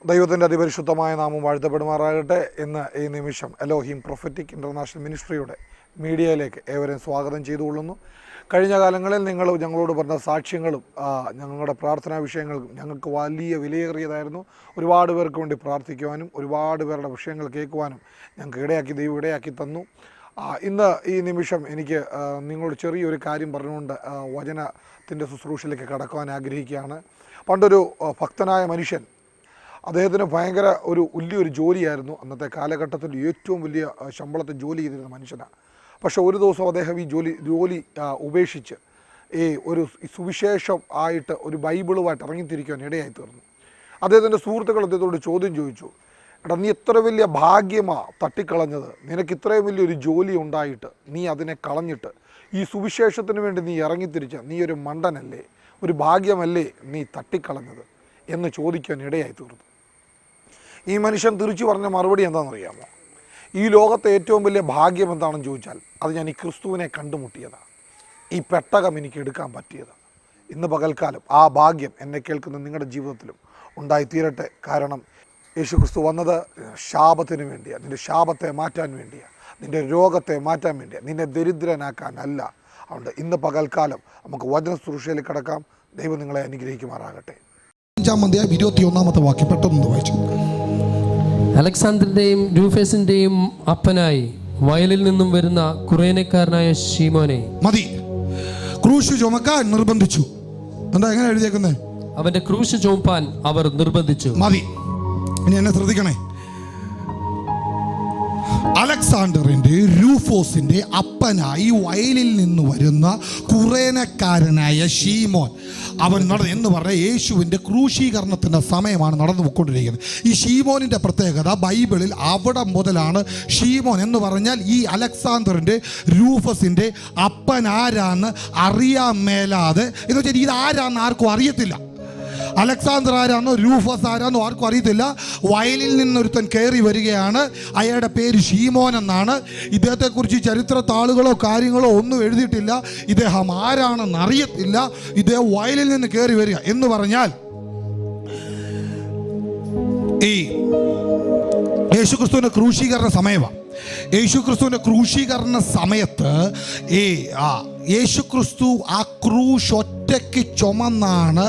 ദൈവത്തിൻ്റെ അതിപരിശുദ്ധമായ നാമം വാഴ്ത്തപ്പെടുമാറാകട്ടെ. ഇന്ന് ഈ നിമിഷം എലോഹിം പ്രൊഫറ്റിക് ഇൻ്റർനാഷണൽ മിനിസ്ട്രിയുടെ മീഡിയയിലേക്ക് ഏവരെയും സ്വാഗതം ചെയ്തുകൊള്ളുന്നു. കഴിഞ്ഞ കാലങ്ങളിൽ നിങ്ങൾ ഞങ്ങളോട് പറഞ്ഞ സാക്ഷ്യങ്ങളും ഞങ്ങളുടെ പ്രാർത്ഥനാ വിഷയങ്ങളും ഞങ്ങൾക്ക് വലിയ വിലയേറിയതായിരുന്നു. ഒരുപാട് പേർക്ക് വേണ്ടി പ്രാർത്ഥിക്കുവാനും ഒരുപാട് പേരുടെ വിഷയങ്ങൾ കേൾക്കുവാനും ഞങ്ങൾക്ക് ദൈവം ഇടയാക്കി തന്നു. ഇന്ന് ഈ നിമിഷം എനിക്ക് നിങ്ങളോട് ചെറിയൊരു കാര്യം പറഞ്ഞുകൊണ്ട് വചനത്തിൻ്റെ ശുശ്രൂഷയിലേക്ക് കടക്കുവാൻ ആഗ്രഹിക്കുകയാണ്. പണ്ടൊരു ഭക്തനായ മനുഷ്യൻ, അദ്ദേഹത്തിന് ഭയങ്കര വലിയൊരു ജോലിയായിരുന്നു. അന്നത്തെ കാലഘട്ടത്തിൽ ഏറ്റവും വലിയ ശമ്പളത്തിൽ ജോലി ചെയ്തിരുന്ന മനുഷ്യനാണ്. പക്ഷേ ഒരു ദിവസം അദ്ദേഹം ഈ ജോലി ഉപേക്ഷിച്ച് ഒരു സുവിശേഷം ആയിട്ട് ഒരു ബൈബിളുമായിട്ട് ഇറങ്ങിത്തിരിക്കുവാൻ ഇടയായി തീർന്നു. അദ്ദേഹത്തിൻ്റെ സുഹൃത്തുക്കൾ അദ്ദേഹത്തോട് ചോദ്യം ചോദിച്ചു, എടാ, നീ എത്ര വലിയ ഭാഗ്യമാണ് തട്ടിക്കളഞ്ഞത്, നിനക്ക് ഇത്രയും വലിയൊരു ജോലി ഉണ്ടായിട്ട് നീ അതിനെ കളഞ്ഞിട്ട് ഈ സുവിശേഷത്തിന് വേണ്ടി നീ ഇറങ്ങിത്തിരിച്ച നീ ഒരു മണ്ടനല്ലേ, ഒരു ഭാഗ്യമല്ലേ നീ തട്ടിക്കളഞ്ഞത് എന്ന് ചോദിക്കാൻ ഇടയായി തീർന്നു. ഈ മനുഷ്യൻ തിരിച്ചു പറഞ്ഞ മറുപടി എന്താണെന്നറിയാമോ? ഈ ലോകത്തെ ഏറ്റവും വലിയ ഭാഗ്യം എന്താണെന്ന് ചോദിച്ചാൽ അത് ഞാൻ ഈ ക്രിസ്തുവിനെ കണ്ടുമുട്ടിയതാണ്, ഈ പെട്ടകം എനിക്ക് എടുക്കാൻ പറ്റിയതാണ്. ഇന്ന് പകൽക്കാലം ആ ഭാഗ്യം എന്നെ കേൾക്കുന്ന നിങ്ങളുടെ ജീവിതത്തിലും ഉണ്ടായിത്തീരട്ടെ. കാരണം യേശു ക്രിസ്തു വന്നത് ശാപത്തിന് വേണ്ടിയാണ്, നിൻ്റെ ശാപത്തെ മാറ്റാൻ വേണ്ടിയാണ്, നിൻ്റെ രോഗത്തെ മാറ്റാൻ വേണ്ടിയാണ്, നിന്നെ ദരിദ്രനാക്കാനല്ല. അതുകൊണ്ട് ഇന്ന് പകൽക്കാലം നമുക്ക് വചന ശുശ്രൂഷയിലേക്ക് കടക്കാം. ദൈവം നിങ്ങളെ അനുഗ്രഹിക്കുമാറാകട്ടെ. 5-ാമത്തെ വാക്യം പെട്ടെന്ന് വായിച്ചു. അലക്സാണ്ടറിന്റെയും രൂഫേസിന്റെയും അപ്പനായി വയലിൽ നിന്നും വരുന്ന കുറേനക്കാരനായ ശീമോനെ മതി ക്രൂശ് ചുമക്കാൻ നിർബന്ധിച്ചു. എന്താ എങ്ങനെ എഴുതിയേക്കുന്നത്? അവന്റെ ക്രൂശ് ചുമപ്പാൻ അവർ നിർബന്ധിച്ചു. മതി. ഇനി എന്നെ ശ്രദ്ധിക്കണേ. അലക്സാണ്ടറിന്റെ രൂഫോസിന്റെ അപ്പനായി വയലിൽ നിന്ന് വരുന്ന കുറേനക്കാരനായ ശീമോൻ അവൻ എന്ന് പറഞ്ഞ യേശുവിൻ്റെ ക്രൂശീകരണത്തിൻ്റെ സമയമാണ് നടന്നു പോയിക്കൊണ്ടിരിക്കുന്നത്. ഈ ശീമോനിൻ്റെ പ്രത്യേകത ബൈബിളിൽ അവിടെ മുതലാണ്. ശീമോൻ എന്ന് പറഞ്ഞാൽ ഈ അലക്സാണ്ടറിൻ്റെ രൂഫസിൻ്റെ അപ്പൻ ആരാന്ന് അറിയാൻ മേലാതെ എന്ന് വെച്ചാൽ ഇതാരാന്ന് ആർക്കും അറിയത്തില്ല. അലക്സാണ്ടർ ആരാന്നോ രൂഫസ് ആരാന്നോ ആർക്കും അറിയത്തില്ല. വയലിൽ നിന്നൊരുത്തൻ കയറി വരികയാണ്. അയാളുടെ പേര് ശീമോൻ എന്നാണ്. ഇദ്ദേഹത്തെക്കുറിച്ച് ചരിത്ര താളുകളോ കാര്യങ്ങളോ ഒന്നും എഴുതിയിട്ടില്ല. ഇദ്ദേഹം ആരാണെന്ന് അറിയത്തില്ല. ഇദ്ദേഹം വയലിൽ നിന്ന് കയറി വരിക എന്ന് പറഞ്ഞാൽ ഈ യേശുക്രിസ്തുവിൻ്റെ ക്രൂശീകരണ സമയമാണ്. യേശുക്രിസ്തുവിൻ്റെ ക്രൂശീകരണ സമയത്ത് യേശുക്രിസ്തു ആ ക്രൂശ് ഒറ്റയ്ക്ക് ചുമന്നാണ്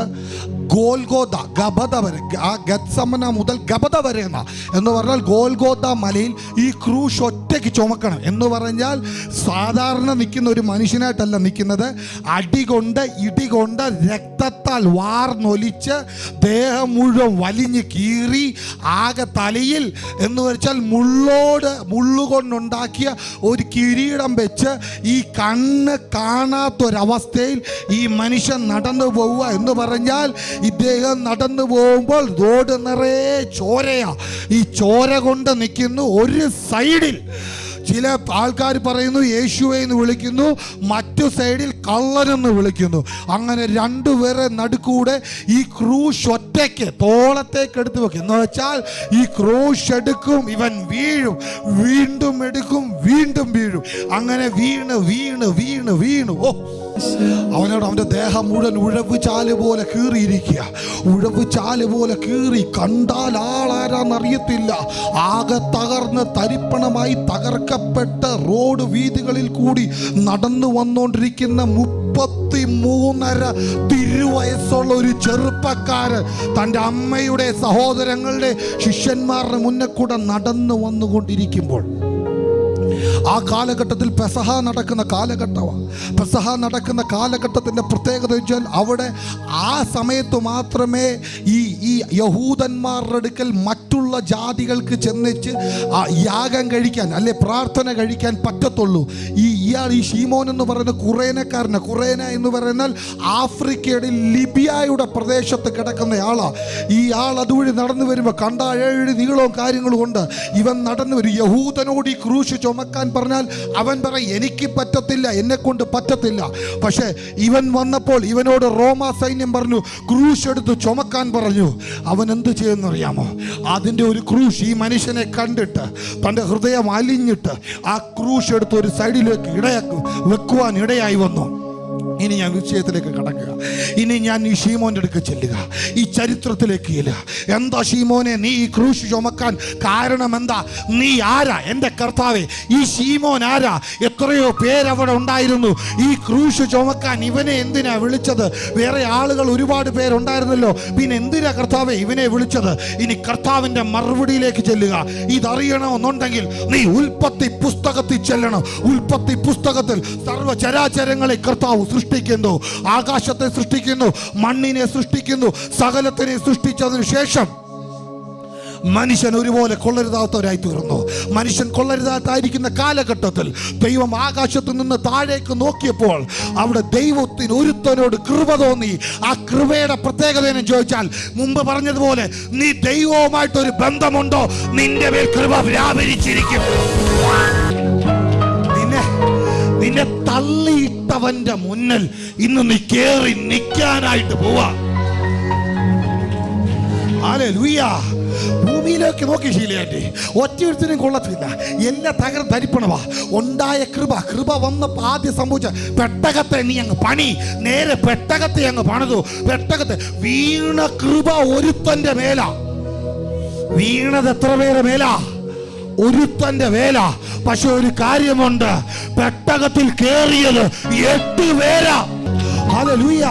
ഗോൽഗോഥ ഗബദ വരെ, ആ ഗത്സമന മുതൽ ഗബദ വരെ എന്ന് പറഞ്ഞാൽ ഗോൽഗോഥ മലയിൽ ഈ ക്രൂശ് ഒറ്റയ്ക്ക് ചുമക്കണം. എന്ന് പറഞ്ഞാൽ സാധാരണ നിൽക്കുന്ന ഒരു മനുഷ്യനായിട്ടല്ല നിൽക്കുന്നത്. അടികൊണ്ട് ഇടികൊണ്ട് രക്തത്താൽ വാർന്നൊലിച്ച് ദേഹം മുഴുവൻ വലിഞ്ഞ് കീറി ആകെ തലയിൽ എന്ന് വെച്ചാൽ മുള്ളുകൊണ്ടുണ്ടാക്കിയ ഒരു കിരീടം വെച്ച് ഈ കണ്ണ് കാണാത്തൊരവസ്ഥയിൽ ഈ മനുഷ്യൻ നടന്നു പോവുക. എന്ന് പറഞ്ഞാൽ ഇദ്ദേഹം നടന്നു പോകുമ്പോൾ റോഡ് നിറയെ ചോരയാ. ഈ ചോര കൊണ്ട് നിൽക്കുന്നു. ഒരു സൈഡിൽ ചില ആൾക്കാർ പറയുന്നു യേശുവെ എന്ന് വിളിക്കുന്നു, മറ്റു സൈഡിൽ കള്ളനെന്ന് വിളിക്കുന്നു. അങ്ങനെ രണ്ടുപേരെ നടുക്കൂടെ ഈ ക്രൂശ് ഒറ്റയ്ക്ക് തോളത്തേക്ക് എടുത്ത് വെക്കും. എന്ന് വെച്ചാൽ ഈ ക്രൂശ് എടുക്കും, ഇവൻ വീഴും, വീണ്ടും എടുക്കും, വീണ്ടും വീഴും. അങ്ങനെ വീണ് വീണ് വീണ് വീണു. അവനോട് അവൻ്റെ ദേഹം മുഴുവൻ ഉഴവ് ചാല് പോലെ കീറിയിരിക്കുക. ഉഴവ് ചാല് പോലെ കീറി, കണ്ടാൽ ആളാരാന്നറിയത്തില്ല. ആകെ തകർന്ന് തരിപ്പണമായി തകർക്കപ്പെട്ട റോഡ് വീതികളിൽ കൂടി നടന്നു വന്നുകൊണ്ടിരിക്കുന്ന 33.5 തിരുവയസ്സുള്ള ഒരു ചെറുപ്പക്കാരൻ തൻ്റെ അമ്മയുടെ സഹോദരങ്ങളുടെ ശിഷ്യന്മാരുടെ മുന്നേ കൂടെ നടന്നു വന്നുകൊണ്ടിരിക്കുമ്പോൾ ആ കാലഘട്ടത്തിൽ പെസഹ നടക്കുന്ന കാലഘട്ടമാണ്. പെസഹ നടക്കുന്ന കാലഘട്ടത്തിൻ്റെ പ്രത്യേകത വെച്ചാൽ അവിടെ ആ സമയത്ത് മാത്രമേ ഈ യഹൂദന്മാരുടെ അടുക്കൽ മറ്റുള്ള ജാതികൾക്ക് ചെന്നിച്ച് യാഗം കഴിക്കാൻ അല്ലെ പ്രാർത്ഥന കഴിക്കാൻ പറ്റത്തുള്ളൂ. ഈ ശീമോൻ എന്ന് പറയുന്ന കുറേനക്കാരന്, കുറേന എന്ന് പറയുന്നാൽ ആഫ്രിക്കയുടെ ലിബിയയുടെ പ്രദേശത്ത് കിടക്കുന്ന ആളാണ്. ഈ ആൾ അതുവഴി നടന്നു വരുമ്പോൾ കണ്ട 7 നീളവും കാര്യങ്ങളും ഉണ്ട്. ഇവൻ നടന്നു വരും. യഹൂദനോട് ഈ ക്രൂശ് ചുമക്കാൻ പറഞ്ഞാൽ അവൻ പറയും എനിക്ക് പറ്റത്തില്ല, എന്നെ കൊണ്ട് പറ്റത്തില്ല. പക്ഷേ ഇവൻ വന്നപ്പോൾ ഇവനോട് റോമാ സൈന്യം പറഞ്ഞു ക്രൂശ് എടുത്ത് ചുമക്കാൻ പറഞ്ഞു. അവൻ എന്ത് ചെയ്യുന്നറിയാമോ? അതിൻ്റെ ഒരു ക്രൂശ് ഈ മനുഷ്യനെ കണ്ടിട്ട് തൻ്റെ ഹൃദയം അലിഞ്ഞിട്ട് ആ ക്രൂശ് എടുത്ത് ഒരു സൈഡിലേക്ക് വെക്കുവാൻ ഇടയായി വന്നു. ഇനി ഞാൻ വിഷയത്തിലേക്ക് കടക്കുക. ഇനി ഞാൻ ഈ ശീമോൻ്റെ അടുക്ക് ചെല്ലുക, ഈ ചരിത്രത്തിലേക്ക് ചെല്ലുക. എന്താ ശീമോനെ നീ ഈ ക്രൂശ് ചുമക്കാൻ കാരണം എന്താ? നീ ആരാ? എൻ്റെ കർത്താവേ, ഈ ശീമോൻ ആരാ? എത്രയോ പേരവിടെ ഉണ്ടായിരുന്നു. ഈ ക്രൂശ് ചുമക്കാൻ ഇവനെ എന്തിനാ വിളിച്ചത്? വേറെ ആളുകൾ ഒരുപാട് പേരുണ്ടായിരുന്നല്ലോ, പിന്നെ എന്തിനാ കർത്താവേ ഇവനെ വിളിച്ചത്? ഇനി കർത്താവിൻ്റെ മറുപടിയിലേക്ക് ചെല്ലുക. ഇതറിയണമെന്നുണ്ടെങ്കിൽ നീ ഉൽപ്പത്തി പുസ്തകത്തിൽ ചെല്ലണം. ഉൽപ്പത്തി പുസ്തകത്തിൽ സർവ്വചരാചരങ്ങളെ കർത്താവ് സൃഷ്ടിക്കുന്നു. ആകാശത്തെ സൃഷ്ടിക്കുന്നു, മണ്ണിനെ സൃഷ്ടിക്കുന്നു, സകലത്തിനെ സൃഷ്ടിച്ചതിനു ശേഷം മനുഷ്യൻ ഒരുപോലെ കൊള്ളരുതാത്തവരായി തീർന്നു. മനുഷ്യൻ കൊള്ളരുതാത്തായിരിക്കുന്ന കാലഘട്ടത്തിൽ ദൈവം ആകാശത്തു നിന്ന് താഴേക്ക് നോക്കിയപ്പോൾ അവിടെ ദൈവത്തിന് ഒരുത്തനോട് കൃപ തോന്നി. ആ കൃപയുടെ പ്രത്യേകത എന്ന് ചോദിച്ചാൽ, മുമ്പ് പറഞ്ഞതുപോലെ നീ ദൈവവുമായിട്ടൊരു ബന്ധമുണ്ടോ, നിന്റെ മേൽ കൃപ വ്യാപരിച്ചിരിക്കും. നിന്നെ തള്ളിയിട്ടവന്റെ മുന്നിൽ ഇന്ന് നീ കേറി നിൽക്കാനായിട്ട് പോവാ. ഹല്ലേലൂയ. ഭൂമിയിലേക്ക് നോക്കി ശീലയാറ്റി ഒറ്റയൊരുത്തിനും കൊള്ളത്തില്ല, എല്ലാം തരിപ്പണവാ. ഉണ്ടായ കൃപ വന്നപ്പോൾ ആദ്യം സംഭവിച്ച പെട്ടകത്തെ നീ അങ്ങ് പണി, നേരെ പെട്ടകത്തെ അങ്ങ് പണിതു. പെട്ടകത്തെ വീണ കൃപ ഒരുത്തന്റെ മേലാ. വീണത് എത്ര പേരെ മേലാ? ഒരുത്തന്റെ വേല. പക്ഷെ ഒരു കാര്യമുണ്ട്, പെട്ടകത്തിൽ കേറിയത് 8 പേരാ. ഹല്ലേലൂയ.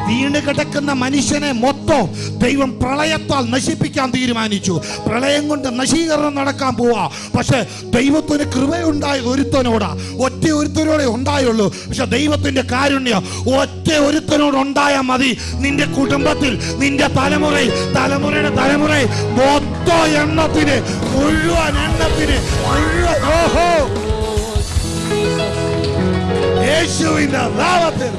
വീണ് കിടക്കുന്ന മനുഷ്യനെ മൊത്തം ദൈവം പ്രളയത്താൽ നശിപ്പിക്കാൻ തീരുമാനിച്ചു. പ്രളയം കൊണ്ട് നശീകരണം നടക്കാൻ പോവാ. പക്ഷെ ദൈവത്തിന് കൃപയുണ്ടായത് ഒരുത്തനോടാ, ഒറ്റ ഒരുത്തനോടെ ഉണ്ടായുള്ളൂ. പക്ഷെ ദൈവത്തിന്റെ കാരുണ്യം ഒറ്റ ഒരുത്തനോട് ഉണ്ടായാൽ മതി. നിന്റെ കുടുംബത്തിൽ, നിന്റെ തലമുറയുടെ മൊത്തം എണ്ണത്തിന്, മുഴുവൻ ഓഹോ, യേശുവിന്റെ നാമത്തിൽ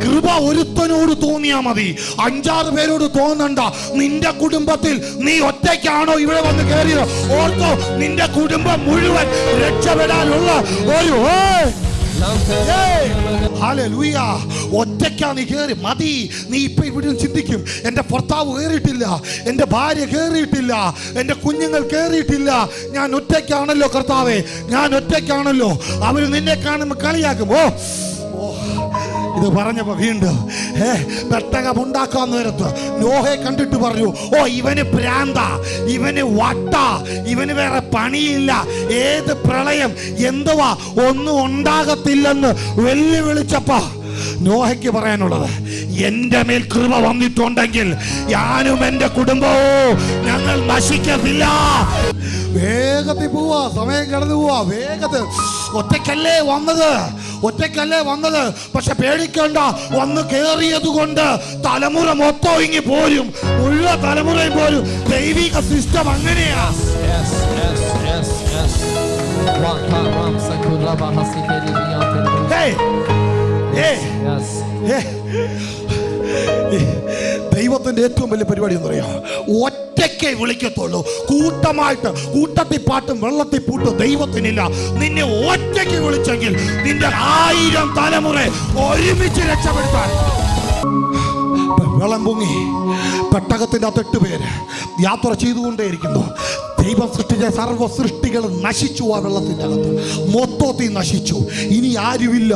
കൃപ ഒരുത്തനോട് തോന്നിയാ മതി. 5-6 പേരോട് തോന്നണ്ട. നിന്റെ കുടുംബത്തിൽ നീ ഒറ്റയ്ക്കാണോ ഇവിടെ വന്ന് കയറിയത്? ഓർത്തോ, നിന്റെ കുടുംബം മുഴുവൻ രക്ഷപ്പെടാനുള്ള ഒരു ഹല്ലേലൂയ. ഒറ്റയ്ക്കാ നീ കയറി മതി. നീ ഇപ്പൊ ഇവിടെ ചിന്തിക്കും, എൻ്റെ ഭർത്താവ് കയറിയിട്ടില്ല, എൻ്റെ ഭാര്യ കയറിയിട്ടില്ല, എൻ്റെ കുഞ്ഞുങ്ങൾ കയറിയിട്ടില്ല, ഞാൻ ഒറ്റയ്ക്കാണല്ലോ കർത്താവേ, ഞാൻ ഒറ്റയ്ക്കാണല്ലോ. അവർ നിന്നെ കാണുമ്പോൾ കളിയാക്കും. ഓ, ഇത് പറഞ്ഞപ്പോ വീണ്ടും പെട്ടകം ഉണ്ടാക്കാൻ നേരത്ത് നോഹയെ കണ്ടിട്ട് പറഞ്ഞു, ഓ ഇവന് ഭ്രാന്ത, ഇവന് വട്ട, ഇവന് വേറെ പണിയില്ല, ഏത് പ്രളയം എന്തുവാ ഒന്നും ഉണ്ടാകത്തില്ലെന്ന് വെല്ലുവിളിച്ചപ്പോ നോഹയ്ക്ക് പറയാനുള്ളത്, എൻ്റെ മേൽ കൃപ വന്നിട്ടുണ്ടെങ്കിൽ ഞാനും എൻ്റെ കുടുംബവും ഞങ്ങൾ നശിക്കത്തില്ല. വേഗത്തിൽ പോവാ, സമയം കടന്നു പോവാ, വേഗത്തിൽ. ഒറ്റയ്ക്കല്ലേ വന്നത്, പക്ഷെ പേടിക്കണ്ട, വന്ന് കേറിയത് കൊണ്ട് തലമുറ മൊത്തം ഇങ്ങി പോരും, മുഴുവൻ തലമുറയും പോരും. ദൈവിക സിസ്റ്റം അങ്ങനെയാ. ദൈവത്തിന്റെ ഏറ്റവും വലിയ പരിപാടി എന്ന് പറയാ, ഒറ്റയ്ക്ക് വിളിക്കത്തുള്ളൂ. കൂട്ടത്തിൽ പാട്ടും വെള്ളത്തിൽ പൂട്ടും ദൈവത്തിനില്ല. നിന്നെ ഒറ്റയ്ക്ക് വിളിച്ചെങ്കിൽ നിന്റെ 1000 തലമുറ ഒരുമിച്ച് രക്ഷപ്പെടുത്താൻ. വെള്ളം പൊങ്ങി, പെട്ടകത്തിന്റെ 8 പേര് യാത്ര ചെയ്തുകൊണ്ടേയിരിക്കുന്നു. ദൈവം സൃഷ്ടിച്ച സർവ്വ സൃഷ്ടികൾ നശിച്ചു. ആ വെള്ളത്തിൻ്റെ അകത്ത് മൊത്തത്തിൽ നശിച്ചു. ഇനി ആരുമില്ല,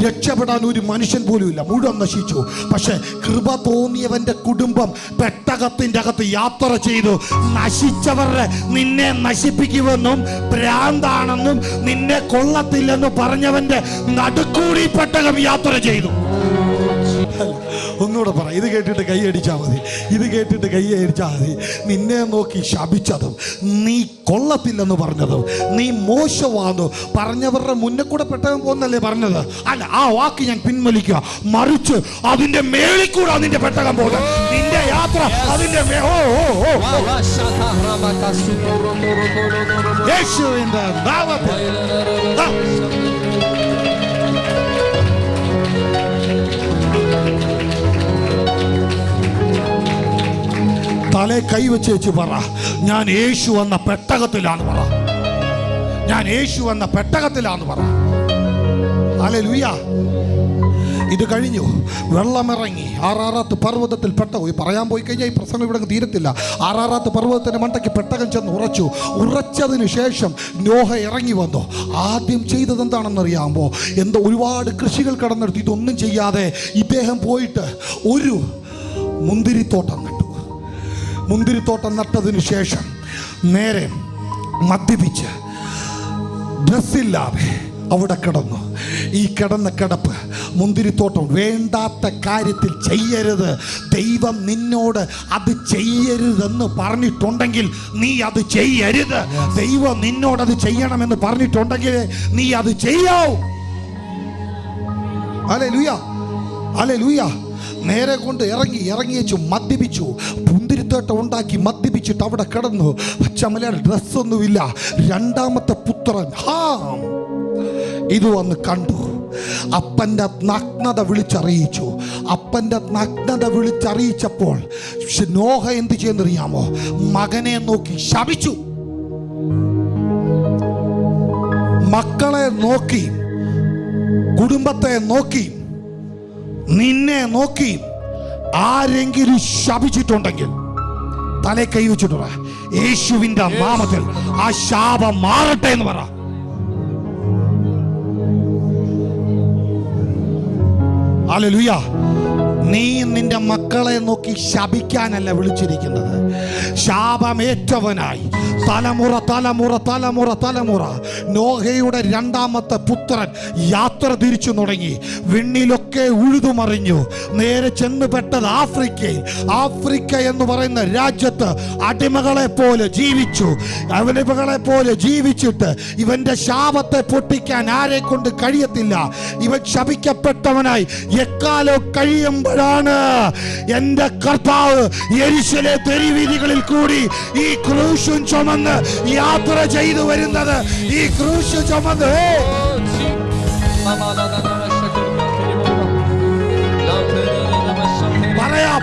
രക്ഷപ്പെടാൻ ഒരു മനുഷ്യൻ പോലും ഇല്ല, മുഴുവൻ നശിച്ചു. പക്ഷെ കൃപ തോന്നിയവന്റെ കുടുംബം പെട്ടകത്തിൻ്റെ അകത്ത് യാത്ര ചെയ്തു. നശിച്ചവരുടെ നിന്നെ നശിപ്പിക്കുമെന്നും ഭ്രാന്താണെന്നും നിന്നെ കൊള്ളത്തില്ലെന്നും പറഞ്ഞവന്റെ നടുക്കൂടി പെട്ടകം യാത്ര ചെയ്തു. ഒന്നുകൂടെ പറ, ഇത് കേട്ടിട്ട് കൈയടിച്ചാൽ മതി, നിന്നെ നോക്കി ശപിച്ചതും നീ കൊള്ളത്തില്ലെന്ന് പറഞ്ഞതും നീ മോശമാണെന്ന് പറഞ്ഞവരുടെ മുന്നേ കൂടെ പെട്ടകം പോന്നല്ലേ പറഞ്ഞത്? അല്ല, ആ വാക്ക് ഞാൻ പിൻവലിക്കുക. മറിച്ച് അതിന്റെ മേളിൽ കൂടെ നിന്റെ പെട്ടകം പോകുന്നത്, നിന്റെ യാത്ര അതിന്റെ യേശുവിന്റെ നാമത്തിൽ. തലേ കൈവച്ച് പറ, ഞാൻ യേശു എന്ന പെട്ടകത്തിലാണ് പറ. ഹല്ലേലൂയ. ഇത് കഴിഞ്ഞു, വെള്ളമിറങ്ങി ആറാറാത്ത് പർവ്വതത്തിൽ പെട്ടകം. പറയാൻ പോയി കഴിഞ്ഞാൽ ഈ പ്രസംഗം ഇവിടെ തീരത്തില്ല. ആറാറാത്ത് പർവ്വതത്തിൻ്റെ മണ്ടയ്ക്ക് പെട്ടകം ചെന്ന് ഉറച്ചു. ഉറച്ചതിന് ശേഷം നോഹ ഇറങ്ങി വന്നു. ആദ്യം ചെയ്തത് എന്താണെന്നറിയാമോ? ഒരുപാട് കൃഷികൾ കടന്നെടുത്ത് ഇതൊന്നും ചെയ്യാതെ ഇദ്ദേഹം പോയിട്ട് ഒരു മുന്തിരിത്തോട്ടം നട്ടു. മുന്തിരിത്തോട്ടം നട്ടതിന് ശേഷം നേരെ മദ്യപിച്ച് ഡ്രസ്സില്ലാതെ അവിടെ കിടന്നു. ഈ കിടന്ന കിടപ്പ്, മുന്തിരിത്തോട്ടം, വേണ്ടാത്ത കാര്യത്തിൽ ചെയ്യരുത്. ദൈവം നിന്നോട് അത് ചെയ്യരുതെന്ന് പറഞ്ഞിട്ടുണ്ടെങ്കിൽ നീ അത് ചെയ്യരുത്. ദൈവം നിന്നോട് അത് ചെയ്യണമെന്ന് പറഞ്ഞിട്ടുണ്ടെങ്കിൽ നീ അത് ചെയ്യാവൂ. Hallelujah, hallelujah. നേരെ കൊണ്ട് ഇറങ്ങിയേച്ചു, മദ്യപിച്ചു, മുന്തിരിത്തോട്ടം ഉണ്ടാക്കി മദ്യപിച്ചിട്ട് അവിടെ കിടന്നു. പച്ചമലയാള ഡ്രസ്സൊന്നുമില്ല. രണ്ടാമത്തെ പുത്രൻ ഹാം ഇത് വന്ന് കണ്ടു. അപ്പൻ്റെ നഗ്നത വിളിച്ചറിയിച്ചു. അപ്പൻ്റെ നഗ്നത വിളിച്ചറിയിച്ചപ്പോൾ നോഹ എന്ത് ചെയ്യുന്നറിയാമോ? മകനെ നോക്കി ശപിച്ചു. മക്കളെ നോക്കി, കുടുംബത്തെ നോക്കി, നിന്നെ നോക്കി ആരെങ്കിലും ശപിച്ചിട്ടുണ്ടെങ്കിൽ തലേ കൈ വെച്ചിട്ടുള്ള യേശുവിന്റെ നാമത്തിൽ ആ ശാപം മാറട്ടെ എന്ന് പറ. ഹല്ലേലൂയ. നീ നിന്റെ മക്കളെ നോക്കി ശപിക്കാനല്ല വിളിച്ചിരിക്കുന്നത്. ശാപമേറ്റവനായി തലമുറ തലമുറ തലമുറ തലമുറ. നോഹയുടെ രണ്ടാമത്തെ പുത്രൻ യാത്ര തിരിച്ചു തുടങ്ങി. വിണ്ണിലൊക്കെ ഉഴുതുമറിഞ്ഞു. നേരെ ചെന്നുപെട്ടത് ആഫ്രിക്കയിൽ. ആഫ്രിക്ക എന്ന് പറയുന്ന രാജ്യത്ത് അടിമകളെ പോലെ ജീവിച്ചു. അടിമകളെ പോലെ ജീവിച്ചിട്ട് ഇവന്റെ ശാപത്തെ പൊട്ടിക്കാൻ ആരെ കൊണ്ട് കഴിയത്തില്ല. ഇവൻ ശപിക്കപ്പെട്ടവനായി എക്കാലം കഴിയുമ്പോഴാണ് എന്റെ കർത്താവ് യെരൂശലേം തെരുവീഥികളിൽ കൂടി ഈ ക്രൂശും ചുമന്ന് യാത്ര ചെയ്തു വരുന്നത്. ഈ ക്രൂശ് ചുമന്ന് പറയാ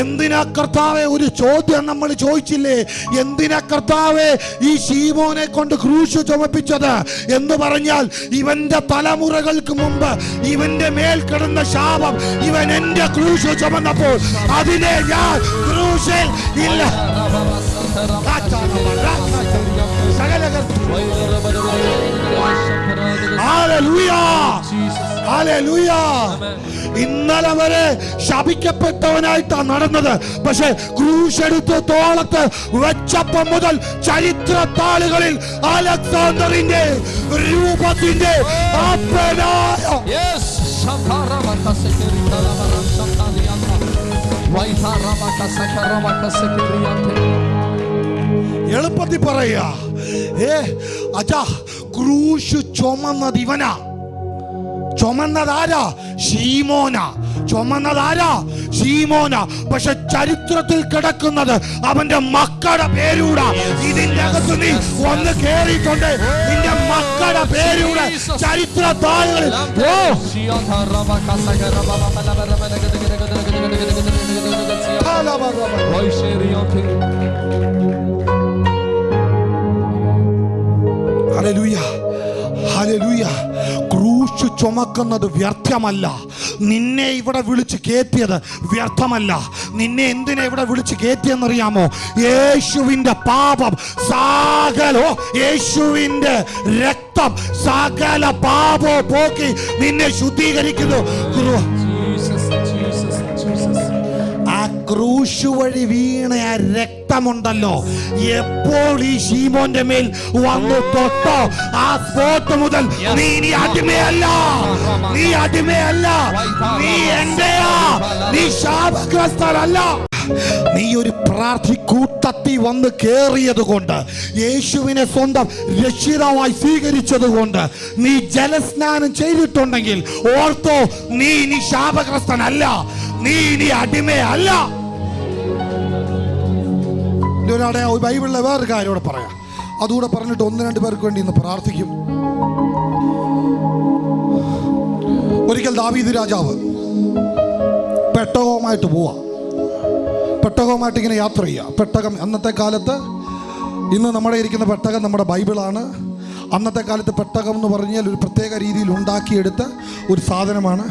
എന്തിനാ കർത്താവേ? ഒരു ചോദ്യം നമ്മൾ ചോദിച്ചില്ലേ? എന്തിനാ കർത്താവേ ഈ ശീമോനെ കൊണ്ട് ക്രൂശ് ചുമപ്പിച്ചത് എന്ന് പറഞ്ഞാൽ ഇവന്റെ തലമുറകൾക്ക് മുമ്പ് ഇവന്റെ മേൽ കിടന്ന ശാപം ഇവൻ എന്റെ ക്രൂശ് ചുമന്നപ്പോൾ അതിനെ ഞാൻ ക്രൂശിൽ ഇല്ല. ഇന്നലെ വരെ ശപിക്കപ്പെട്ടവനായിട്ടാണ് നടന്നത്. പക്ഷെ ക്രൂശെടുത്ത് തോളത്ത് വെച്ചപ്പം മുതൽ ചരിത്ര താളുകളിൽ അലക്സാണ്ടറിന്റെ രൂപത്തിന്റെ എളുപ്പത്തിൽ പറയാ. അച്ഛാ, ക്രൂശ് ചുമന്നത് ഇവനാ. ചുമന്നതാരാ? ശീമോനാ. ചുമന്നതാരാ? ശീമോനാ. പക്ഷെ ചരിത്രത്തിൽ കിടക്കുന്നത് അവന്റെ മക്കളുടെ പേരൂടെ. ഇതിന്റെ അകത്ത് നീ ഒന്ന് കേറിയിട്ടുണ്ട്. നിന്റെ മക്കളുടെ പേരൂടെ ചരിത്ര താളുകളിൽ. Hallelujah, hallelujah. ക്രൂശ് ചുമക്കുന്നത് വ്യർത്ഥമല്ല. നിന്നെ ഇവിടെ വിളിച്ച് കയറ്റിയത് വ്യർത്ഥമല്ല. നിന്നെ എന്തിനാ ഇവിടെ വിളിച്ച് കയറ്റിയെന്നറിയാമോ? യേശുവിന്റെ പാപം സകലോ, യേശുവിന്റെ രക്തം സകല പാപോ പോക്കി നിന്നെ ശുദ്ധീകരിക്കുന്നു. ആ ക്രൂശ് വഴി വീണ ആ രക്തമുണ്ടല്ലോ, എപ്പോൾ ഈ ശീമോന്റെ മേൽ വന്നു തൊട്ടോ ആ സ്പോട്ട് മുതൽ നീ ഇനി അടിമയല്ല. നീ അടിമയല്ല. നീ എന്റെയാ. നീ ശാപഗ്രസ്തനല്ല. നീ ഒരു പ്രാർത്ഥി കൂട്ടത്തിൽ വന്ന് കേറിയത് കൊണ്ട്, യേശുവിനെ സ്വന്തം രക്ഷിതാവായി സ്വീകരിച്ചത് കൊണ്ട്, നീ ജലസ്നാനം ചെയ്തിട്ടുണ്ടെങ്കിൽ ഓർത്തോ, നീ ഇനി ശാപഗ്രസ്തനല്ല. നീ ഇനി അടിമയല്ല. ഒരാടെ ബൈബിളിലെ വേറൊരു കാര്യം കൂടെ പറയാം. അതുകൂടെ പറഞ്ഞിട്ട് ഒന്ന് രണ്ട് പേർക്ക് വേണ്ടി ഇന്ന് പ്രാർത്ഥിക്കും. ഒരിക്കൽ ദാവീദ് രാജാവ് പെട്ടകവുമായിട്ട് പോവാ. പെട്ടകവുമായിട്ട് ഇങ്ങനെ യാത്ര ചെയ്യുക. പെട്ടകം അന്നത്തെ കാലത്ത്, ഇന്ന് നമ്മുടെ ഇരിക്കുന്ന പെട്ടകം നമ്മുടെ ബൈബിളാണ്. അന്നത്തെ കാലത്ത് പെട്ടകം എന്ന് പറഞ്ഞാൽ ഒരു പ്രത്യേക രീതിയിൽ ഉണ്ടാക്കിയെടുത്ത ഒരു സാധനമാണ്.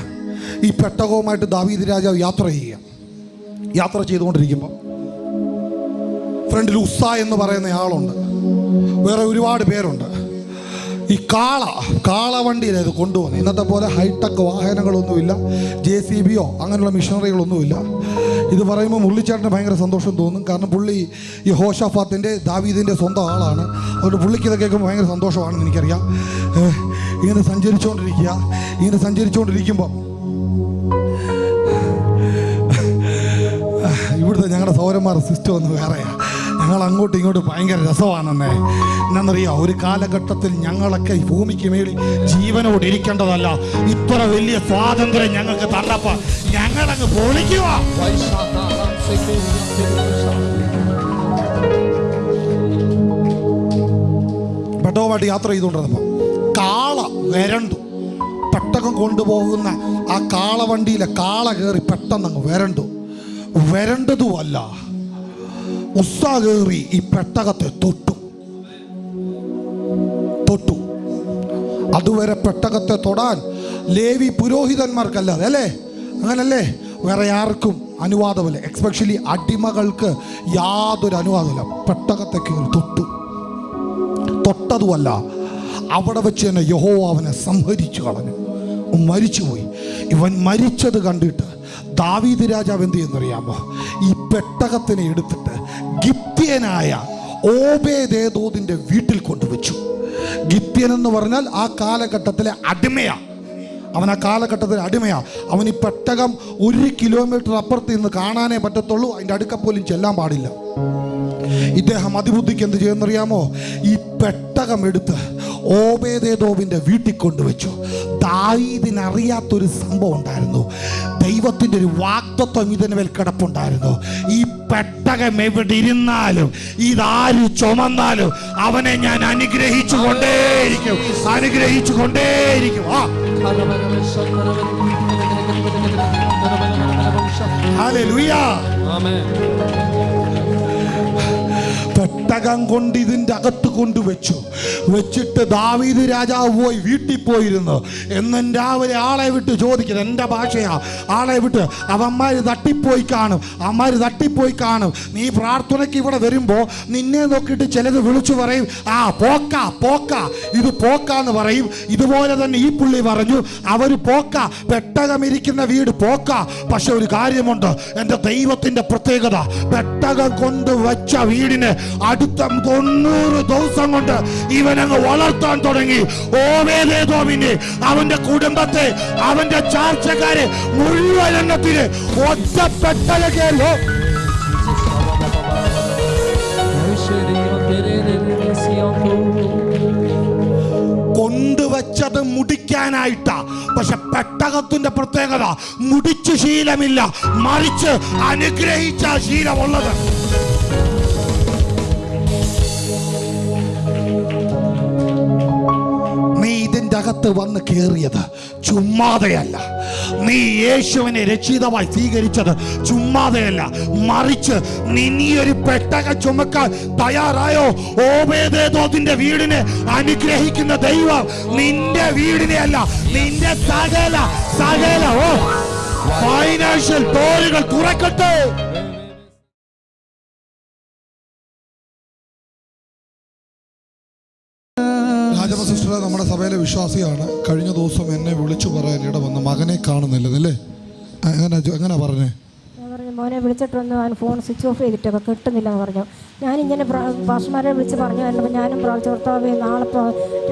ഈ പെട്ടകവുമായിട്ട് ദാവീദ് രാജാവ് യാത്ര ചെയ്തുകൊണ്ടിരിക്കുമ്പോൾ ഫ്രണ്ടിൽ ഉസ്സ എന്ന് പറയുന്ന ആളുണ്ട്, വേറെ ഒരുപാട് പേരുണ്ട്. ഈ കാളവണ്ടിയിൽ ഇത് കൊണ്ടുവന്നു. ഇന്നത്തെ പോലെ ഹൈടെക് വാഹനങ്ങളൊന്നുമില്ല, JCBയോ അങ്ങനെയുള്ള മിഷനറികളൊന്നുമില്ല. ഇത് പറയുമ്പോൾ മുള്ളിച്ചേട്ടന് ഭയങ്കര സന്തോഷം തോന്നും. കാരണം പുള്ളി ഈ യഹോശാഫാത്തിൻ്റെ ദാവീദിൻ്റെ സ്വന്തം ആളാണ്. അതുകൊണ്ട് പുള്ളിക്ക് ഇതൊക്കെ കേൾക്കുമ്പോൾ ഭയങ്കര സന്തോഷമാണെന്ന് എനിക്കറിയാം. ഇങ്ങനെ സഞ്ചരിച്ചുകൊണ്ടിരിക്കുമ്പോൾ ഇവിടുത്തെ ഞങ്ങളുടെ സൗരന്മാരുടെ സിസ്റ്റം ഒന്ന് വേറെയാണ്. ഞങ്ങൾ അങ്ങോട്ടും ഇങ്ങോട്ടും ഭയങ്കര രസമാണെന്നേ. എന്നറിയാം, ഒരു കാലഘട്ടത്തിൽ ഞങ്ങളൊക്കെ ഈ ഭൂമിക്ക് മേളിൽ ജീവനോട് ഇരിക്കേണ്ടതല്ല, ഇത്ര വലിയ സ്വാതന്ത്ര്യം ഞങ്ങൾക്ക് തന്നപ്പോൾ ഞങ്ങളങ്ങ് പൊളിക്കുക. പെട്ടകമായിട്ട് യാത്ര ചെയ്തുകൊണ്ടിരുന്നപ്പോൾ കാള വരണ്ടു. പെട്ടകം കൊണ്ടുപോകുന്ന ആ കാളവണ്ടിയിലെ കാള കയറി പെട്ടെന്ന് വരണ്ടതുമല്ല, ഉസ്സ കയറി ഈ പെട്ടകത്തെ തൊട്ടു. അതുവരെ പെട്ടകത്തെ തൊടാൻ ലേവി പുരോഹിതന്മാർക്കല്ലാതെ, അല്ലേ, അങ്ങനല്ലേ, വേറെ ആർക്കും അനുവാദമില്ല. എക്സ്പെഷ്യലി അടിമകൾക്ക് യാതൊരു അനുവാദമില്ല. പെട്ടകത്തെ കയറി തൊട്ടതുമല്ല, അവിടെ വെച്ച് തന്നെ യഹോവ അവനെ സംഹരിച്ചു കളഞ്ഞു. മരിച്ചുപോയി. ഇവൻ മരിച്ചത് കണ്ടിട്ട് ദാവീദ് രാജാവ് എന്ത് ചെയ്യുന്നറിയാമോ? ഈ പെട്ടകത്തിനെ എടുത്തിട്ട് ഗിത്യനായ ഓബേദേദോദിന്റെ വീട്ടിൽ കൊണ്ടുവച്ചു. ഗിത്യൻ എന്ന് പറഞ്ഞാൽ ആ കാലഘട്ടത്തിലെ അടിമയാണ്. അവൻ ഈ പെട്ടകം 1 കിലോമീറ്റർ അപ്പുറത്ത് നിന്ന് കാണാനേ പറ്റത്തുള്ളൂ, അതിൻ്റെ അടുക്ക പോലും ചെല്ലാൻ പാടില്ല. ഇദ്ദേഹം അതിബുദ്ധിക്ക് എന്ത് ചെയ്യുന്നറിയാമോ? ഈ പെട്ടകം എടുത്ത് ഓബേദേദോമിന്റെ വീട്ടിൽ കൊണ്ടുവച്ചു. ദാവീദിനറിയാത്തൊരു സംഭവം ഉണ്ടായിരുന്നു. ദൈവത്തിൻ്റെ ഒരു വാഗ്ദത്തം ഇതിന് മേൽ കിടപ്പുണ്ടായിരുന്നു. ഈ പെട്ടകം എവിടെ ഇരുന്നാലും, ഇതാര് ചുമന്നാലും അവനെ ഞാൻ അനുഗ്രഹിച്ചു കൊണ്ടേയിരിക്കും. ഹല്ലേലൂയ. പെട്ടകം കൊണ്ട് ഇതിൻ്റെ അകത്ത് വെച്ചിട്ട് ദാവീദ് രാജാവ് പോയി വീട്ടിൽ പോയിരുന്നു. എന്നും രാവിലെ ആളെ വിട്ട് ചോദിക്കുന്നത്, എൻ്റെ ഭാഷയാ, ആളെ വിട്ട് അവന്മാര് തട്ടിപ്പോയി കാണും. നീ പ്രാർത്ഥനയ്ക്ക് ഇവിടെ വരുമ്പോൾ നിന്നെ നോക്കിയിട്ട് ചിലത് വിളിച്ചു പറയും, പോക്ക ഇത് പോക്കാന്ന് പറയും. ഇതുപോലെ തന്നെ ഈ പുള്ളി പറഞ്ഞു, അവര് പോക്ക, പെട്ടകം ഇരിക്കുന്ന വീട് പോക്ക. പക്ഷെ ഒരു കാര്യമുണ്ട്, എൻ്റെ ദൈവത്തിൻ്റെ പ്രത്യേകത, പെട്ടകം കൊണ്ട് വെച്ച വീടിന് അടുത്ത 90 ദിവസം കൊണ്ട് ഇവനങ്ങ് വളർത്താൻ തുടങ്ങി. ഓബേദേദോമിനെ, അവന്റെ കുടുംബത്തെ, അവന്റെ ചാർച്ചക്കാരെ മുഴുവൻ എണ്ണത്തിന് ഒറ്റ പെട്ടകം കയറി കൊണ്ടുവച്ചത് മുടിക്കാനായിട്ടാ. പക്ഷെ പെട്ടകത്തിന്റെ പ്രത്യേകത, മുടിച്ചു ശീലമില്ല, മറിച്ച് അനുഗ്രഹിച്ച ശീലമുള്ളത്. അകത്ത് വന്ന് കയറിയത് ചുമ്മാതെയല്ല. നീ യേശുവിനെ രക്ഷിതമായി സ്വീകരിച്ചത് ചുമ്മാതെയല്ല, മറിച്ച് നീ ഒരു പെട്ടകം ചുമക്കാൻ തയ്യാറായോ? ഓബേദേദോദിന്റെ വീടിനെ അനുഗ്രഹിക്കുന്ന ദൈവം നിന്റെ വീടിനെ അല്ല, നിന്റെ സകല ഫൈനാൻഷ്യൽ ഡോറുകൾ തുറക്കട്ടെ. സിസ്റ്റർ നമ്മുടെ സഭയിലെ വിശ്വാസിയാണ്. കഴിഞ്ഞ ദിവസം എന്നെ വിളിച്ചു പറയാൻ ഇട വന്ന മകനെ കാണുന്നില്ലതല്ലേ? എങ്ങനെ പറഞ്ഞേ? ഞാൻ പറഞ്ഞു, മോനെ വിളിച്ചിട്ടൊന്ന് അവൻ ഫോൺ സ്വിച്ച് ഓഫ് ചെയ്തിട്ടൊക്കെ കിട്ടുന്നില്ലെന്ന് പറഞ്ഞു. ഞാനിങ്ങനെ പാസ്റ്റർമാരെ വിളിച്ച് പറഞ്ഞായിരുന്നു. ഞാനും പ്രാർത്ഥിച്ചു, കർത്താവേ നാളെ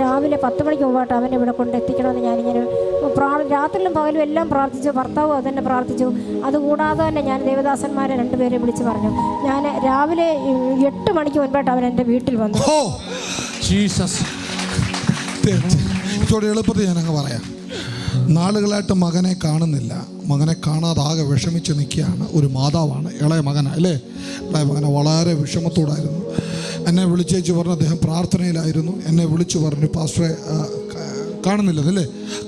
രാവിലെ 10 മണിക്ക് മുമ്പായിട്ട് അവനെ ഇവിടെ കൊണ്ട് എത്തിക്കണമെന്ന് ഞാനിങ്ങനെ രാത്രിയിലും പകലും എല്ലാം പ്രാർത്ഥിച്ചു. ഭർത്താവും അതെന്നെ പ്രാർത്ഥിച്ചു. അതുകൂടാതെ തന്നെ ഞാൻ ദേവദാസന്മാരെ 2 പേരെ വിളിച്ച് പറഞ്ഞു. ഞാൻ രാവിലെ 8 മണിക്ക് മുൻപായിട്ട് അവൻ എൻ്റെ വീട്ടിൽ വന്നു. എളുപ്പത്തിൽ ഞാനങ്ങ് പറയാം. നാളുകളായിട്ട് മകനെ കാണുന്നില്ല. മകനെ കാണാതാകെ വിഷമിച്ച് നിൽക്കുകയാണ്. ഒരു മാതാവാണ്, ഇളയ മകനെ വളരെ വിഷമത്തോടായിരുന്നു. എന്നെ വിളിച്ചേച്ച് പറഞ്ഞു, അദ്ദേഹം പ്രാർത്ഥനയിലായിരുന്നു. എന്നെ വിളിച്ചു പറഞ്ഞു, പാസ്റ്ററെ കാണുന്നില്ലതല്ലേ?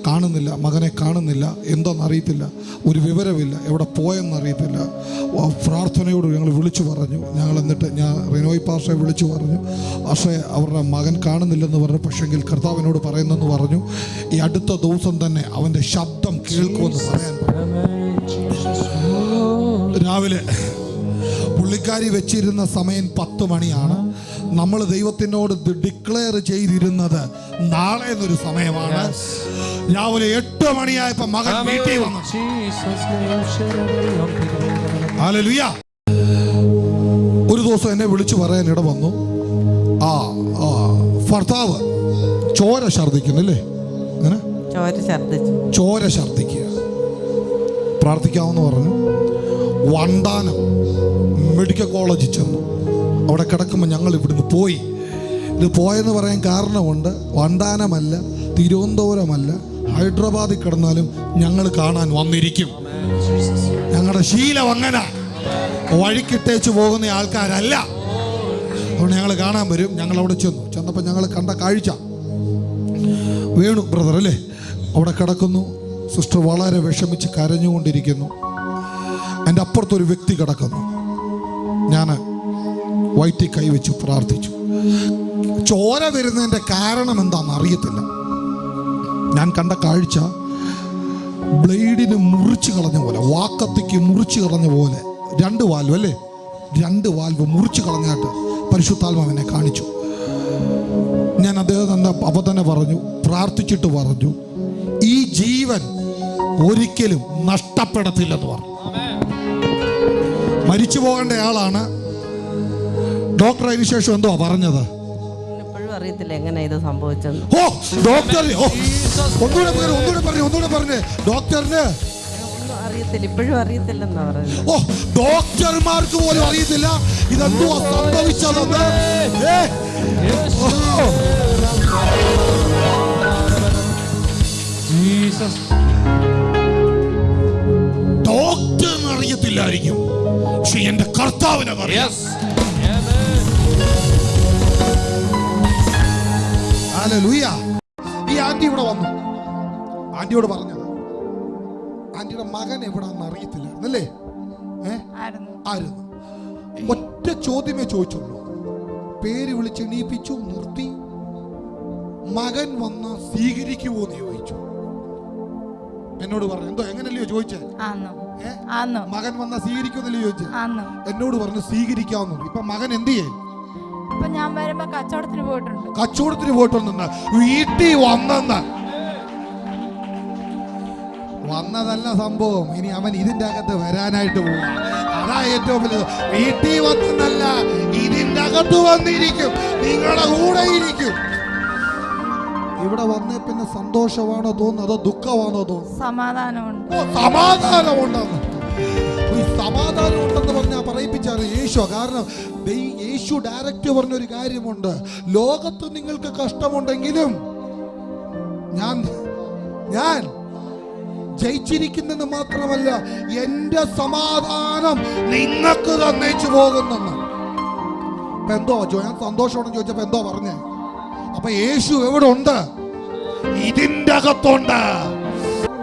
കാണുന്നില്ല, മകനെ കാണുന്നില്ല. എന്താണെന്നറിയത്തില്ല, ഒരു വിവരമില്ല, എവിടെ പോയെന്നറിയത്തില്ല. പ്രാർത്ഥനയോട് ഞങ്ങൾ വിളിച്ചു പറഞ്ഞു. എന്നിട്ട് ഞാൻ റിനോയ് പാഷയെ വിളിച്ചു പറഞ്ഞു, പക്ഷേ അവരുടെ മകൻ കാണുന്നില്ലെന്ന് പറഞ്ഞു. പക്ഷെങ്കിൽ കർത്താവിനോട് പറയുന്നെന്ന് പറഞ്ഞു, ഈ അടുത്ത ദിവസം തന്നെ അവൻ്റെ ശബ്ദം കേൾക്കുമെന്ന് പറയാൻ പറഞ്ഞു. രാവിലെ പുള്ളിക്കാരി വെച്ചിരുന്ന സമയം 10 മണിയാണ്. നമ്മൾ ദൈവത്തിനോട് ഡിക്ലെയർ ചെയ്തിരുന്നത് നാളെ എന്നൊരു സമയമാണ്. രാവിലെ 8 മണിയായപ്പോൾ മകൻ വീട്ടിൽ വന്നു. ഹല്ലേലൂയ. ഒരു ദിവസം എന്നെ വിളിച്ചു പറയാൻ ഇട വന്നു, ഭർത്താവ് ചോര ഛർദ്ദിക്കുന്നില്ലേ? അങ്ങനെ ചോര ഛർദ്ദിക്കുക, പ്രാർത്ഥിക്കാമെന്ന് പറഞ്ഞു. വണ്ടാനം മെഡിക്കൽ കോളേജിൽ ചെന്നു. അവിടെ കിടക്കുമ്പോൾ ഞങ്ങൾ ഇവിടുന്ന് പോയി. ഇത് പോയെന്ന് പറയാൻ കാരണമുണ്ട്. വണ്ടാനമല്ല, തിരുവനന്തപുരമല്ല, ഹൈദരാബാദിൽ കിടന്നാലും ഞങ്ങൾ കാണാൻ വന്നിരിക്കും. ഞങ്ങളുടെ ശീലം അങ്ങനെ, വഴിക്കിട്ടേച്ച് പോകുന്ന ആൾക്കാരല്ല. അതുകൊണ്ട് ഞങ്ങൾ കാണാൻ വരും. ഞങ്ങൾ അവിടെ ചെന്നപ്പോൾ ഞങ്ങൾ കണ്ട കാഴ്ച, വേണു ബ്രദർ അല്ലേ, അവിടെ കിടക്കുന്നു. സിസ്റ്റർ വളരെ വിഷമിച്ച് കരഞ്ഞുകൊണ്ടിരിക്കുന്നു. എൻ്റെ അപ്പുറത്തൊരു വ്യക്തി കിടക്കുന്നു. ഞാൻ വയറ്റിൽ കൈവച്ച് പ്രാർത്ഥിച്ചു. ചോര വരുന്നതിൻ്റെ കാരണം എന്താണെന്ന് അറിയത്തില്ല. ഞാൻ കണ്ട കാഴ്ച ബ്ലേഡിന് മുറിച്ച് കളഞ്ഞ പോലെ, വാക്കത്തിക്ക് മുറിച്ച് കളഞ്ഞ പോലെ 2 വാൽവ് അല്ലേ, 2 വാൽവ് മുറിച്ച് കളഞ്ഞായിട്ട് പരിശുദ്ധാത്മാവിനെ കാണിച്ചു. ഞാൻ അപ്പം തന്നെ പറഞ്ഞു, പ്രാർത്ഥിച്ചിട്ട് പറഞ്ഞു, ഈ ജീവൻ ഒരിക്കലും നഷ്ടപ്പെടത്തില്ലെന്ന് പറഞ്ഞു. മരിച്ചു പോകേണ്ട ആളാണ്. ഡോക്ടർ അതിന് ശേഷം എന്തോ പറഞ്ഞത്, ഇപ്പോഴും അറിയത്തില്ല എങ്ങനെ ഇത് സംഭവിച്ചെന്ന്. ഡോക്ടർ ഒന്നുകൂടെ പറഞ്ഞേ. ഡോക്ടറിന് അറിയത്തില്ല, ഇപ്പോഴും അറിയത്തില്ലെന്നാ പറയുന്നത്. ഡോക്ടർമാർക്ക് പോലും അറിയത്തില്ല ഇതെന്തോ സംഭവിച്ചതെന്ന്. ഡോക്ടറിന് അറിയത്തില്ലായിരിക്കും, പക്ഷെ എന്റെ കർത്താവിനെ അറിയാം. ഹല്ലേലൂയ. ഈ ആന്റി ഇവിടെ വന്നു. ആന്റിയോട് പറഞ്ഞത്, ആന്റിയുടെ മകൻ എവിടാന്ന് അറിയത്തില്ലായിരുന്നല്ലേ? ആയിരുന്നു. ഒറ്റ ചോദ്യമേ ചോദിച്ചുള്ളൂ. പേര് വിളിച്ച് എണീപ്പിച്ചു, നിർത്തി. മകൻ വന്ന് സ്വീകരിക്കുമോ എന്ന് ചോദിച്ചു. എന്നോട് പറഞ്ഞു, എന്തോ എങ്ങനല്ലയോ ചോദിച്ചേ? മകൻ വന്ന സ്വീകരിക്കുമെന്നല്ലേ ചോദിച്ചേ? എന്നോട് പറഞ്ഞു സ്വീകരിക്കാവുന്നു. ഇപ്പൊ മകൻ എന്ത് ചെയ്യും? ഞാൻ വരുമ്പോ കച്ചവടത്തിന് പോയിട്ടുണ്ട്. വീട്ടിൽ വന്നതല്ല സംഭവം. ഇനി അവൻ ഇതിന്റെ അകത്ത് വരാനായിട്ട് പോകും. അതാ ഏറ്റവും വലുത്. വീട്ടിൽ വന്നല്ല, ഇതിന്റെ അകത്ത് വന്നിരിക്കും, നിങ്ങളുടെ കൂടെ ഇരിക്കും. ഇവിടെ വന്നേ പിന്നെ സന്തോഷമാണോ തോന്നുന്നത്, അതോ ദുഃഖമാണോ തോന്നുന്നത്? സമാധാനമുണ്ടെന്ന്. ഈ സമാധാനമുണ്ടെന്ന് പറഞ്ഞാൽ പറയിപ്പിച്ചാണ് യേശു. കാരണം യേശു ഡയറക്റ്റ് പറഞ്ഞൊരു കാര്യമുണ്ട്, ലോകത്ത് നിങ്ങൾക്ക് കഷ്ടമുണ്ടെങ്കിലും ഞാൻ ജയിച്ചിരിക്കുന്നെന്ന് മാത്രമല്ല, എന്റെ സമാധാനം നിങ്ങൾക്ക് തന്നേച്ചു പോകുന്നെന്ന്. അപ്പൊ എന്തോ ഞാൻ സന്തോഷമാണെന്ന് ചോദിച്ചപ്പോ എന്തോ പറഞ്ഞേ? അപ്പൊ യേശു എവിടെ ഉണ്ട്? ഇതിന്റെ അകത്തുണ്ട്.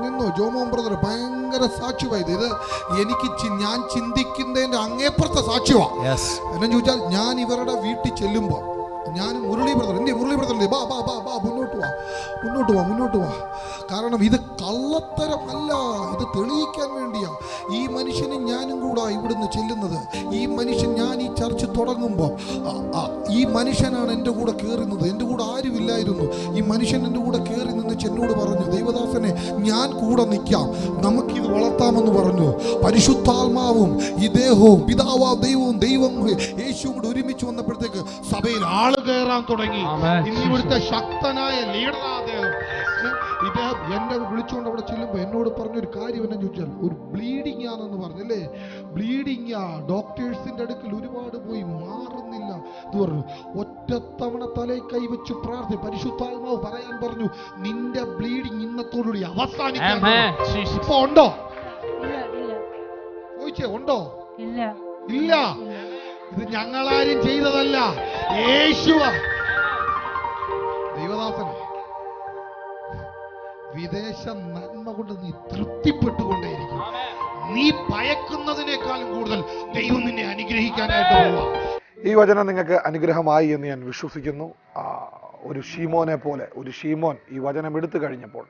നിന്നോ ജോമോൻ ബ്രദർ ഭയങ്കര സാക്ഷ്യമായത്. ഇത് എനിക്ക് ഞാൻ ചിന്തിക്കുന്നതിന്റെ അങ്ങേപ്പുറത്തെ സാക്ഷ്യമാ. എന്നു ചോദിച്ചാൽ, ഞാൻ ഇവരുടെ വീട്ടിൽ ചെല്ലുമ്പോ ഞാൻ മുരളി ബ്രദർ മുന്നോട്ട് വാ. കാരണം ഇത് കള്ളത്തരമല്ല, ഇത് തെളിയിക്കാൻ വേണ്ടിയാ. ഈ മനുഷ്യനും ഞാനും കൂടാ ഇവിടുന്ന് ചെല്ലുന്നത്. ഈ മനുഷ്യൻ, ഞാൻ ഈ ചർച്ച് തുടങ്ങുമ്പോൾ ഈ മനുഷ്യനാണ് എൻ്റെ കൂടെ കയറുന്നത്. എൻ്റെ കൂടെ ആരുമില്ലായിരുന്നു. ഈ മനുഷ്യൻ എൻ്റെ കൂടെ കയറി നിന്ന് എന്നോട് പറഞ്ഞു, ദൈവദാസനെ ഞാൻ കൂടെ നിൽക്കാം, നമുക്കിത് വളർത്താമെന്ന് പറഞ്ഞു. പരിശുദ്ധാത്മാവും ഈ ദേഹവും പിതാവാ ദൈവവും യേശുവും കൂടെ ഒരുമിച്ച് വന്നപ്പോഴത്തേക്ക് സഭയിൽ ആള് കയറാൻ തുടങ്ങി. ഇന്നിവിടുത്തെ ശക്തനായ ലീഡറാ അദ്ദേഹം. ഇദ്ദേഹം എന്നെ വിളിച്ചുകൊണ്ട് അവിടെ ചെല്ലുമ്പോൾ എന്നോട് പറഞ്ഞൊരു കാര്യം എന്നു ചോദിച്ചാൽ, ഒരു ബ്ലീഡിംഗ് ആണെന്ന് പറഞ്ഞല്ലേ? ബ്ലീഡിംഗ് ഡോക്ടേഴ്സിന്റെ അടുക്കൽ ഒരുപാട് പോയി, മാറുന്നില്ല എന്ന് പറഞ്ഞു. ഒറ്റത്തവണ തലയിൽ കൈവച്ച് പ്രാർത്ഥി. പരിശുദ്ധാത്മാവ് പറയാൻ പറഞ്ഞു, നിന്റെ ബ്ലീഡിംഗ് ഇന്നത്തോടുകൂടി അവസാനിക്കാൻ. ഇപ്പൊ ഉണ്ടോ? ചോദിച്ചേ, ഉണ്ടോ? ഇല്ല. ഇത് ഞങ്ങളാരും ചെയ്തതല്ല, യേശുവ ദൈവദാസനെ. വിദേശ നന്മ കൊണ്ട് നീ തൃപ്തിപ്പെട്ടുകൊണ്ടേയിരിക്കും. നീ ഭയക്കുന്നതിനേക്കാളും കൂടുതൽ ദൈവം നിന്നെ അനുഗ്രഹിക്കാനായിട്ട് പോവാ. ഈ വചനം നിങ്ങൾക്ക് അനുഗ്രഹമായി എന്ന് ഞാൻ വിശ്വസിക്കുന്നു. ഒരു ഷീമോനെ പോലെ ഒരു ഷീമോൻ ഈ വചനം എടുത്തു കഴിഞ്ഞപ്പോൾ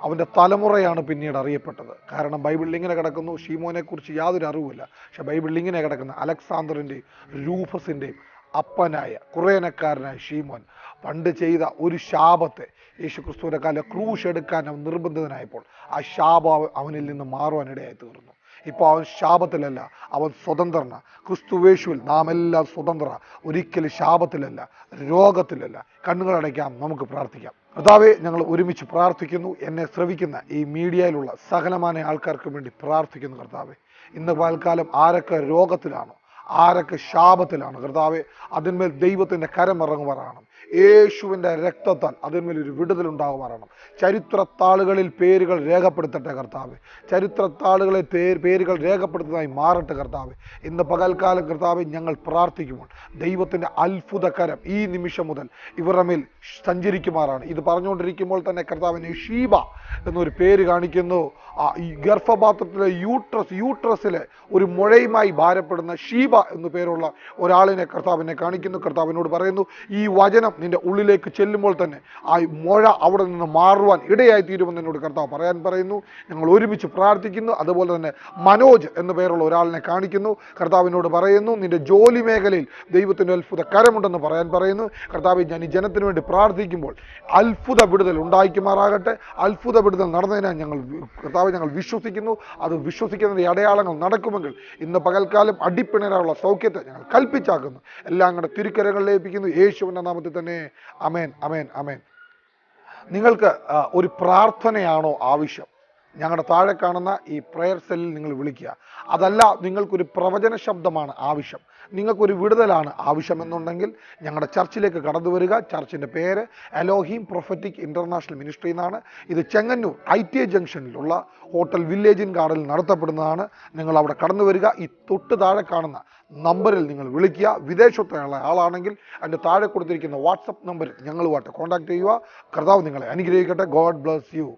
അവൻ്റെ തലമുറയാണ് പിന്നീട് അറിയപ്പെട്ടത്. കാരണം ബൈബിളിൽ ഇങ്ങനെ കിടക്കുന്നു, ഷീമോനെ കുറിച്ച് യാതൊരു അറിവുമില്ല, പക്ഷെ ബൈബിളിൽ ഇങ്ങനെ കിടക്കുന്ന അലക്സാണ്ടറിൻ്റെയും രൂഫസിൻ്റെയും അപ്പനായ കുറേനക്കാരനായ ഷീമോൻ പണ്ട് ചെയ്ത ഒരു ശാപത്തെ യേശു ക്രിസ്തുവിൻ്റെ കാലം ക്രൂശ് എടുക്കാൻ അവൻ നിർബന്ധിതനായപ്പോൾ ആ ശാപം അവനിൽ നിന്ന് മാറുവാനിടയായി തീർന്നു. ഇപ്പോൾ അവൻ ശാപത്തിലല്ല, അവൻ സ്വതന്ത്രന. ക്രിസ്തുവേശുവിൽ നാം എല്ലാം സ്വതന്ത്ര. ഒരിക്കലും ശാപത്തിലല്ല, രോഗത്തിലല്ല. കണ്ണുകളടയ്ക്കാം, നമുക്ക് പ്രാർത്ഥിക്കാം. കർത്താവേ, ഞങ്ങൾ ഒരുമിച്ച് പ്രാർത്ഥിക്കുന്നു. എന്നെ ശ്രവിക്കുന്ന ഈ മീഡിയയിലുള്ള സകലമായ ആൾക്കാർക്ക് വേണ്ടി പ്രാർത്ഥിക്കുന്നു. കർത്താവേ, ഇന്ന് പകൽക്കാലം ആരൊക്കെ രോഗത്തിലാണോ, ആരൊക്കെ ശാപത്തിലാണ് കർത്താവേ, അതിന്മേൽ ദൈവത്തിൻ്റെ കരമിറങ്ങുമാറാണ്. യേശുവിൻ്റെ രക്തത്താൽ അതിന്മേലൊരു വിടുതലുണ്ടാകുമാറാണ്. ചരിത്രത്താളുകളിൽ പേരുകൾ രേഖപ്പെടുത്തട്ടെ കർത്താവേ. ചരിത്രത്താളുകളിൽ പേരുകൾ രേഖപ്പെടുത്തുന്നതായി മാറട്ടെ കർത്താവേ. ഇന്ന് പകൽക്കാലം കർത്താവേ, ഞങ്ങൾ പ്രാർത്ഥിക്കുമ്പോൾ ദൈവത്തിൻ്റെ അത്ഭുതകരം ഈ നിമിഷം മുതൽ ഇവരുടെ മേൽ സഞ്ചരിക്കുമാറാണ്. ഇത് പറഞ്ഞുകൊണ്ടിരിക്കുമ്പോൾ തന്നെ കർത്താവിനെ ഷീബ എന്നൊരു പേര് കാണിക്കുന്നു. ഈ ഗർഭപാത്രത്തിലെ യൂട്രസിലെ ഒരു മുഴയുമായി ഭാരപ്പെടുന്ന ഷീബ എന്നു പേരുള്ള ഒരാളിനെ കർത്താവിനെ കാണിക്കുന്നു. കർത്താവിനോട് പറയുന്നു, ഈ വചനം നിന്റെ ഉള്ളിലേക്ക് ചെല്ലുമ്പോൾ തന്നെ ആ മുഴ അവിടെ നിന്ന് മാറുവാൻ ഇടയായി തീരുമെന്ന് എന്നോട് കർത്താവ് പറയാൻ പറയുന്നു. ഞങ്ങൾ ഒരുമിച്ച് പ്രാർത്ഥിക്കുന്നു. അതുപോലെ തന്നെ മനോജ് എന്നു പേരുള്ള ഒരാളിനെ കാണിക്കുന്നു. കർത്താവിനോട് പറയുന്നു, നിന്റെ ജോലി മേഖലയിൽ ദൈവത്തിൻ്റെ അത്ഭുത കരമുണ്ടെന്ന് പറയാൻ പറയുന്നു. കർത്താവ്, ഞാൻ ഈ ജനത്തിന് വേണ്ടി പ്രാർത്ഥിക്കുമ്പോൾ അത്ഭുത വിടുതൽ ഉണ്ടായിക്കുമാറാകട്ടെ. അത്ഭുത വിടുതൽ നടന്നതിനാൽ ഞങ്ങൾ വിശ്വസിക്കുന്നു. അത് വിശ്വസിക്കുന്നതിൻ്റെ അടയാളങ്ങൾ നടക്കുമെങ്കിൽ ഇന്ന് പകൽക്കാലം അടിപ്പിണരാനുള്ള സൗഖ്യത്തെ ഞങ്ങൾ കൽപ്പിച്ചാക്കുന്നു. എല്ലാം കൂടെ തിരുക്കരങ്ങളിൽ ഏൽപ്പിക്കുന്നു യേശുവിൻ്റെ നാമത്തിൽ തന്നെ. അമേൻ, അമേൻ, അമേൻ. നിങ്ങൾക്ക് ഒരു പ്രാർത്ഥനയാണോ ആവശ്യം? ഞങ്ങളുടെ താഴെ കാണുന്ന ഈ പ്രെയർ സെല്ലിൽ നിങ്ങൾ വിളിക്കുക. അതല്ല, നിങ്ങൾക്കൊരു പ്രവചന ശബ്ദമാണ് ആവശ്യം, നിങ്ങൾക്കൊരു വിടുതലാണ് ആവശ്യമെന്നുണ്ടെങ്കിൽ ഞങ്ങളുടെ ചർച്ചിലേക്ക് കടന്നു വരിക. ചർച്ചിൻ്റെ പേര് എലോഹീം പ്രൊഫറ്റിക് ഇൻ്റർനാഷണൽ മിനിസ്ട്രി എന്നാണ്. ഇത് ചെങ്ങന്നൂർ ITA ജംഗ്ഷനിലുള്ള ഹോട്ടൽ വില്ലേജ് ഇൻ ഗാർഡനിൽ നടത്തപ്പെടുന്നതാണ്. നിങ്ങൾ അവിടെ കടന്നു വരിക. ഈ തൊട്ട് താഴെ കാണുന്ന നമ്പറിൽ നിങ്ങൾ വിളിക്കുക. വിദേശത്തുള്ള ആളാണെങ്കിൽ അതിൻ്റെ താഴെ കൊടുത്തിരിക്കുന്ന വാട്സപ്പ് നമ്പറിൽ ഞങ്ങളുമായിട്ട് കോൺടാക്ട് ചെയ്യുക. കർത്താവ് നിങ്ങളെ അനുഗ്രഹിക്കട്ടെ. God bless you.